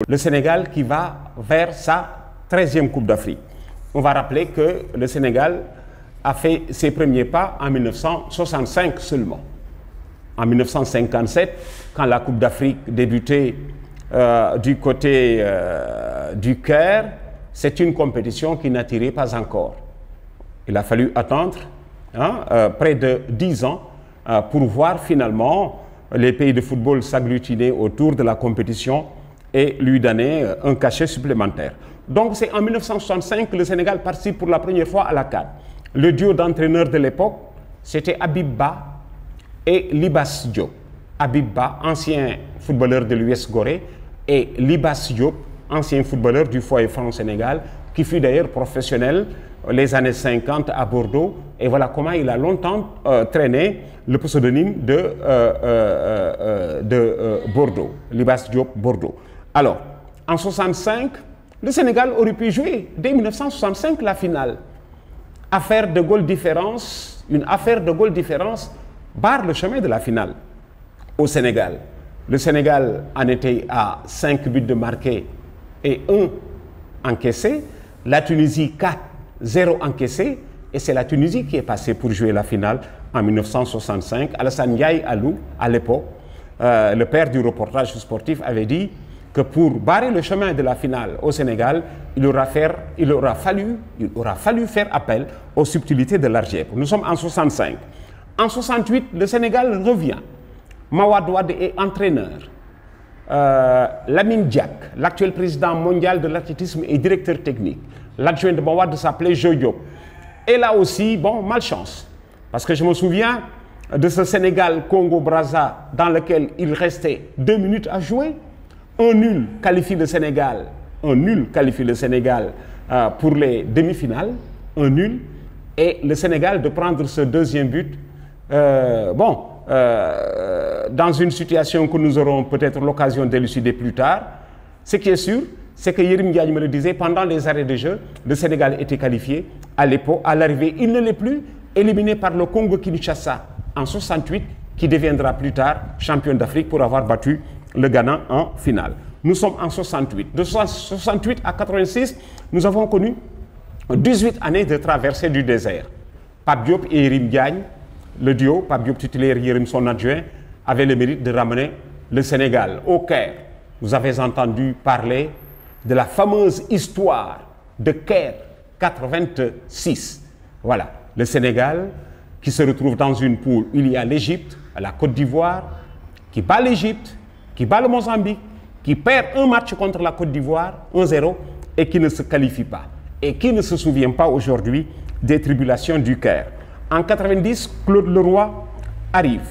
Le Sénégal qui va vers sa 13e Coupe d'Afrique. On va rappeler que le Sénégal a fait ses premiers pas en 1965 seulement. En 1957, quand la Coupe d'Afrique débutait du côté du Caire, c'est une compétition qui n'attirait pas encore. Il a fallu attendre près de 10 ans pour voir finalement les pays de football s'agglutiner autour de la compétition et lui donner un cachet supplémentaire. Donc c'est en 1965 que le Sénégal participe pour la première fois à la CAN. Le duo d'entraîneurs de l'époque, c'était Habib Ba et Libas Diop. Habib Ba, ancien footballeur de l'US Gorée, et Libas Diop, ancien footballeur du Foyer France-Sénégal, qui fut d'ailleurs professionnel les années 50 à Bordeaux. Et voilà comment il a longtemps traîné le pseudonyme de Bordeaux, Libas Diop Bordeaux. Alors, en 1965, le Sénégal aurait pu jouer dès 1965 la finale. Affaire de goal différence, une affaire de goal différence barre le chemin de la finale au Sénégal. Le Sénégal en était à 5 buts de marqués et 1 encaissé. La Tunisie 4, 0 encaissé. Et c'est la Tunisie qui est passée pour jouer la finale en 1965. Alassane Ndiaye Alou, à l'époque, le père du reportage sportif, avait dit que pour barrer le chemin de la finale au Sénégal, il aura fallu faire appel aux subtilités de l'Argep. Nous sommes en 65. En 68, le Sénégal revient. Mawad Wade est entraîneur. Lamine Diack, l'actuel président mondial de l'athlétisme et directeur technique. L'adjoint de Mawad s'appelait Jo Diop. Et là aussi, bon, malchance. Parce que je me souviens de ce Sénégal-Congo-Brazza dans lequel il restait 2 minutes à jouer. Un nul qualifie le Sénégal. Un nul qualifie le Sénégal pour les demi-finales. Un nul. Et le Sénégal de prendre ce deuxième but. Dans une situation que nous aurons peut-être l'occasion d'élucider plus tard. Ce qui est sûr, c'est que Yérim Diagne me le disait, pendant les arrêts de jeu, le Sénégal était qualifié. À l'époque, à l'arrivée, il ne l'est plus, éliminé par le Congo-Kinshasa en 68, qui deviendra plus tard champion d'Afrique pour avoir battu le Ghana en finale. Nous sommes en 68. De 68 à 86, nous avons connu 18 années de traversée du désert. Pape Diop et Yérim Diagne, le duo, Pape Diop titulaire, Yérim son adjoint, avait le mérite de ramener le Sénégal au Caire. Vous avez entendu parler de la fameuse histoire de Caire 86. Voilà, le Sénégal qui se retrouve dans une poule où il y a l'Égypte, la Côte d'Ivoire, qui bat l'Égypte, qui bat le Mozambique, qui perd un match contre la Côte d'Ivoire, 1-0, et qui ne se qualifie pas. Et qui ne se souvient pas aujourd'hui des tribulations du Caire. En 90, Claude Leroy arrive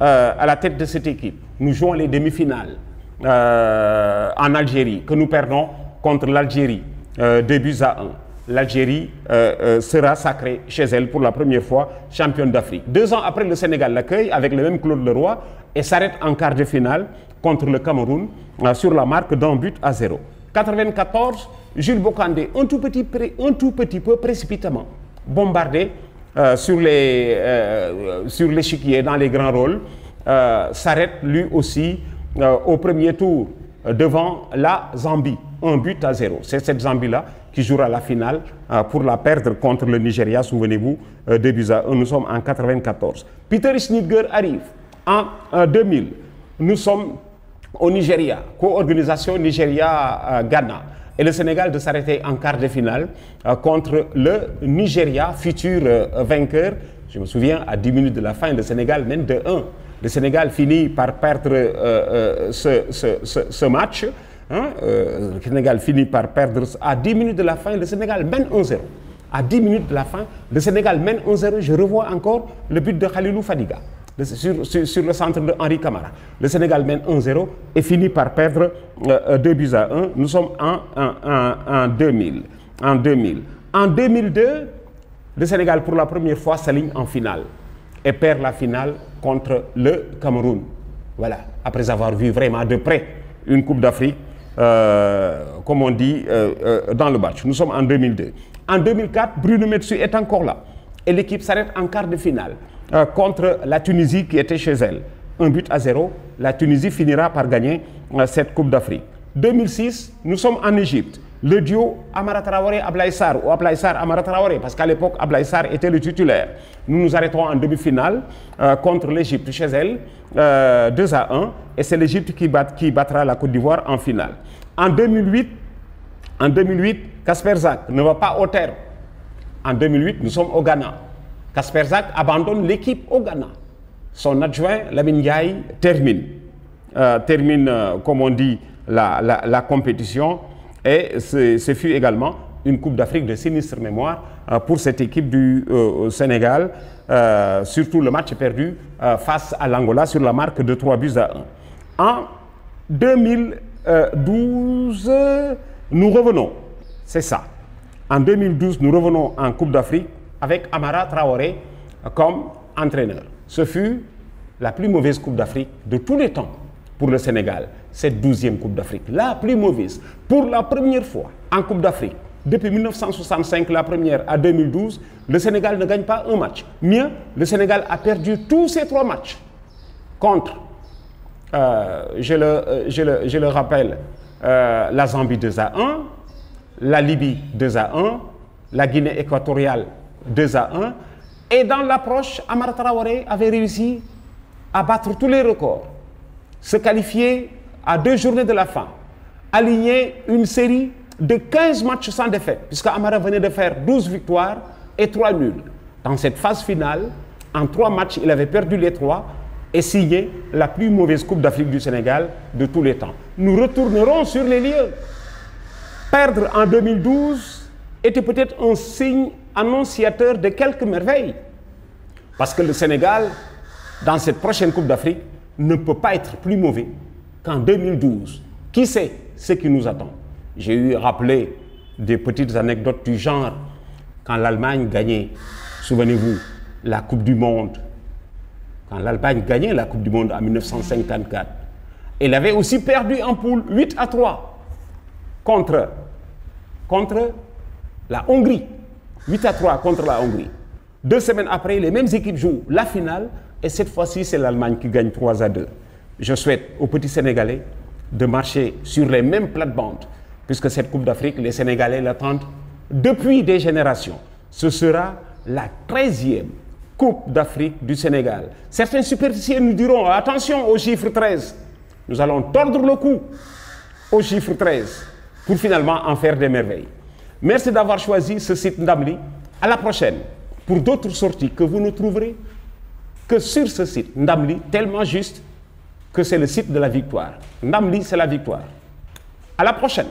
à la tête de cette équipe. Nous jouons les demi-finales en Algérie, que nous perdons contre l'Algérie, 2-1. L'Algérie sera sacrée chez elle pour la première fois championne d'Afrique. 2 ans après, le Sénégal l'accueille avec le même Claude Leroy et s'arrête en quart de finale contre le Cameroun sur la marque d'1-0. 94, Jules Bocandé, un tout petit peu précipitamment bombardé sur l'échiquier dans les grands rôles, s'arrête lui aussi au premier tour devant la Zambie, 1-0. C'est cette Zambie-là qui jouera la finale pour la perdre contre le Nigeria, souvenez-vous, 2-1. Nous sommes en 94. Peter Schnittger arrive en 2000. Nous sommes au Nigeria, co-organisation Nigeria-Ghana. Et le Sénégal de s'arrêter en quart de finale contre le Nigeria, futur vainqueur. Je me souviens, à 10 minutes de la fin, le Sénégal mène 2-1. Le Sénégal finit par perdre ce match. Le Sénégal finit par perdre à 10 minutes de la fin. Le Sénégal mène 1-0. À 10 minutes de la fin, le Sénégal mène 1-0. Je revois encore le but de Khalilou Fadiga sur le centre de Henri Camara. Le Sénégal mène 1-0 et finit par perdre 2-1. Nous sommes en 2000. En 2002, le Sénégal, pour la première fois, s'aligne en finale et perd la finale contre le Cameroun. Voilà, après avoir vu vraiment de près une Coupe d'Afrique, comme on dit, dans le match. Nous sommes en 2002. En 2004, Bruno Metsu est encore là. Et l'équipe s'arrête en quart de finale contre la Tunisie qui était chez elle. 1-0. La Tunisie finira par gagner cette Coupe d'Afrique. 2006, nous sommes en Égypte. Le duo Amara Traoré-Ablaye Sarr ou Ablaye Sarr-Amara Traoré, parce qu'à l'époque, Ablaye Sarr était le titulaire. Nous nous arrêterons en demi-finale contre l'Égypte chez elle, 2-1, et c'est l'Égypte qui battra la Côte d'Ivoire en finale. En 2008, Kasper Zak ne va pas au terme. En 2008, nous sommes au Ghana. Kasper Zak abandonne l'équipe au Ghana. Son adjoint, Lamine Ndiaye, termine, comme on dit, la compétition. Et ce fut également une Coupe d'Afrique de sinistre mémoire pour cette équipe du Sénégal, surtout le match perdu face à l'Angola sur la marque de 3-1. En 2012, nous revenons, c'est ça. En 2012, nous revenons en Coupe d'Afrique avec Amara Traoré comme entraîneur. Ce fut la plus mauvaise Coupe d'Afrique de tous les temps pour le Sénégal, cette 12e Coupe d'Afrique, la plus mauvaise. Pour la première fois en Coupe d'Afrique, depuis 1965, la première à 2012, le Sénégal ne gagne pas un match. Mieux, le Sénégal a perdu tous ses 3 matchs contre, je le rappelle, la Zambie 2-1, la Libye 2-1, la Guinée équatoriale 2-1, et dans l'approche, Amara Traoré avait réussi à battre tous les records, se qualifier à 2 journées de la fin, aligner une série de 15 matchs sans défaite, puisque Amara venait de faire 12 victoires et 3 nuls. Dans cette phase finale, en 3 matchs, il avait perdu les 3 et signé la plus mauvaise Coupe d'Afrique du Sénégal de tous les temps. Nous retournerons sur les lieux. Perdre en 2012 était peut-être un signe annonciateur de quelques merveilles. Parce que le Sénégal, dans cette prochaine Coupe d'Afrique, ne peut pas être plus mauvais qu'en 2012. Qui sait ce qui nous attend? J'ai eu rappelé des petites anecdotes du genre quand l'Allemagne gagnait, souvenez-vous, la Coupe du Monde. Quand l'Allemagne gagnait la Coupe du Monde en 1954, elle avait aussi perdu en poule 8-3 contre la Hongrie. 8-3 contre la Hongrie. 2 semaines après, les mêmes équipes jouent la finale et cette fois-ci, c'est l'Allemagne qui gagne 3-2. Je souhaite aux petits Sénégalais de marcher sur les mêmes plates-bandes, puisque cette Coupe d'Afrique, les Sénégalais l'attendent depuis des générations. Ce sera la 13e Coupe d'Afrique du Sénégal. Certains superstitieux nous diront, attention au chiffre 13. Nous allons tordre le cou au chiffre 13 pour finalement en faire des merveilles. Merci d'avoir choisi ce site Ndamli. À la prochaine pour d'autres sorties que vous ne trouverez que sur ce site Ndamli, tellement juste que c'est le site de la victoire. Ndamli, c'est la victoire. À la prochaine.